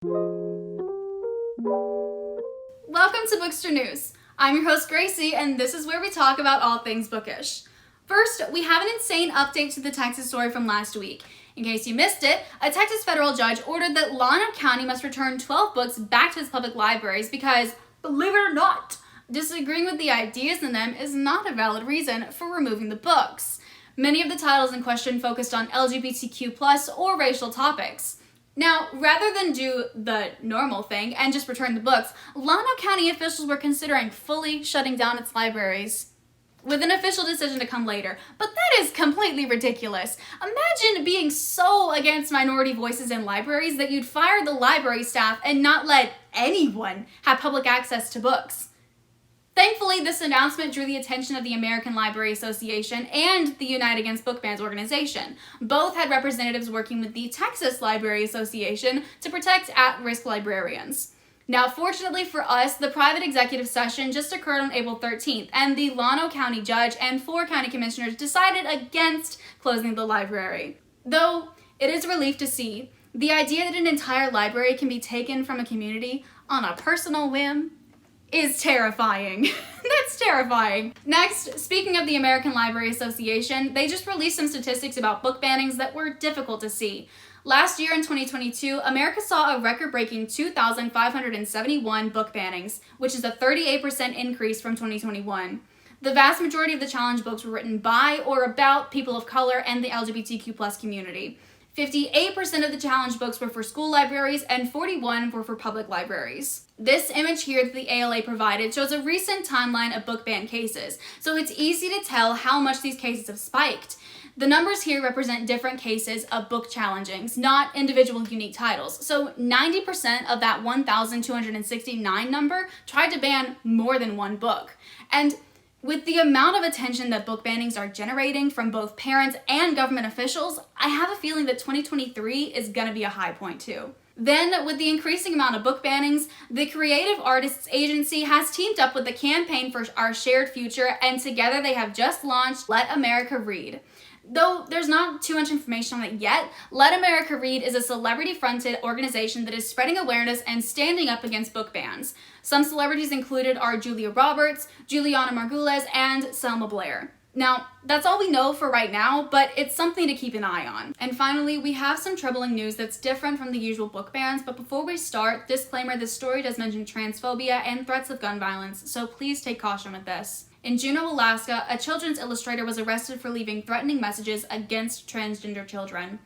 Welcome to Bookstr News. I'm your host Gracie, and this is where we talk about all things bookish. First, we have an insane update to the Texas story from last week. In case you missed it, a Texas federal judge ordered that Llano County must return 12 books back to its public libraries because, believe it or not, disagreeing with the ideas in them is not a valid reason for removing the books. Many of the titles in question focused on LGBTQ+ or racial topics. Now, rather than do the normal thing and just return the books, Llano County officials were considering fully shutting down its libraries, with an official decision to come later. But that is completely ridiculous. Imagine being so against minority voices in libraries that you'd fire the library staff and not let anyone have public access to books. Thankfully, this announcement drew the attention of the American Library Association and the Unite Against Book Bans organization. Both had representatives working with the Texas Library Association to protect at-risk librarians. Now, fortunately for us, the private executive session just occurred on April 13th, and the Llano County judge and 4 county commissioners decided against closing the library. Though it is a relief to see, the idea that an entire library can be taken from a community on a personal whim is terrifying. That's terrifying. Next, speaking of the American Library Association, they just released some statistics about book bannings that were difficult to see. Last year in 2022, America saw a record-breaking 2,571 book bannings, which is a 38% increase from 2021. The vast majority of the challenge books were written by or about people of color and the LGBTQ+ community. 58% of the challenge books were for school libraries and 41% were for public libraries. This image here that the ALA provided shows a recent timeline of book ban cases, so it's easy to tell how much these cases have spiked. The numbers here represent different cases of book challengings, not individual unique titles. So 90% of that 1,269 number tried to ban more than one book. And with the amount of attention that book bannings are generating from both parents and government officials, I have a feeling that 2023 is gonna be a high point too. Then, with the increasing amount of book bannings, the Creative Artists Agency has teamed up with the Campaign for Our Shared Future, and together they have just launched Let America Read. Though there's not too much information on it yet, Let America Read is a celebrity-fronted organization that is spreading awareness and standing up against book bans. Some celebrities included are Julia Roberts, Juliana Margulies, and Selma Blair. Now, that's all we know for right now, but it's something to keep an eye on. And finally, we have some troubling news that's different from the usual book bans, but before we start, disclaimer, this story does mention transphobia and threats of gun violence, so please take caution with this. In Juneau, Alaska, a children's illustrator was arrested for leaving threatening messages against transgender children.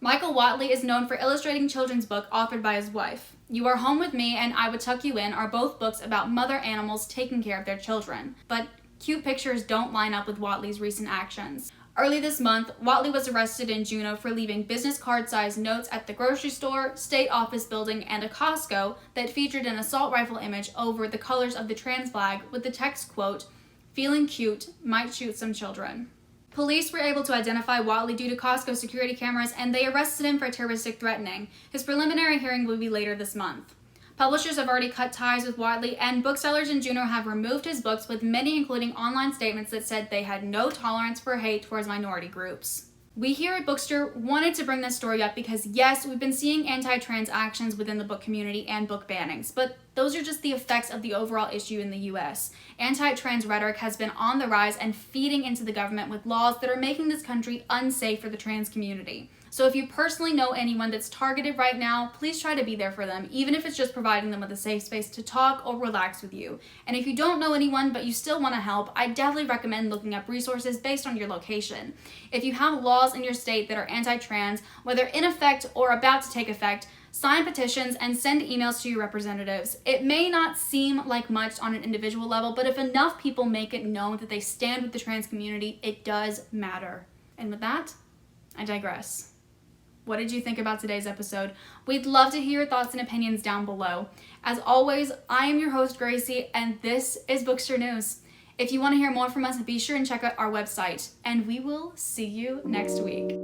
Michael Watley is known for illustrating children's book authored by his wife. You Are Home With Me and I Would Tuck You In are both books about mother animals taking care of their children. But cute pictures don't line up with Watley's recent actions. Early this month, Watley was arrested in Juneau for leaving business card-sized notes at the grocery store, state office building, and a Costco that featured an assault rifle image over the colors of the trans flag with the text, quote, "Feeling cute, might shoot some children." Police were able to identify Watley due to Costco security cameras, and they arrested him for terroristic threatening. His preliminary hearing will be later this month. Publishers have already cut ties with Watley, and booksellers in Juneau have removed his books, with many including online statements that said they had no tolerance for hate towards minority groups. We here at Bookstr wanted to bring this story up because, yes, we've been seeing anti-trans actions within the book community and book bannings, but those are just the effects of the overall issue in the US. Anti-trans rhetoric has been on the rise and feeding into the government with laws that are making this country unsafe for the trans community. So if you personally know anyone that's targeted right now, please try to be there for them, even if it's just providing them with a safe space to talk or relax with you. And if you don't know anyone but you still want to help, I definitely recommend looking up resources based on your location. If you have laws in your state that are anti-trans, whether in effect or about to take effect, sign petitions and send emails to your representatives. It may not seem like much on an individual level, but if enough people make it known that they stand with the trans community, it does matter. And with that, I digress. What did you think about today's episode? We'd love to hear your thoughts and opinions down below. As always, I am your host, Gracie, and this is Bookstr News. If you want to hear more from us, be sure and check out our website, and we will see you next week.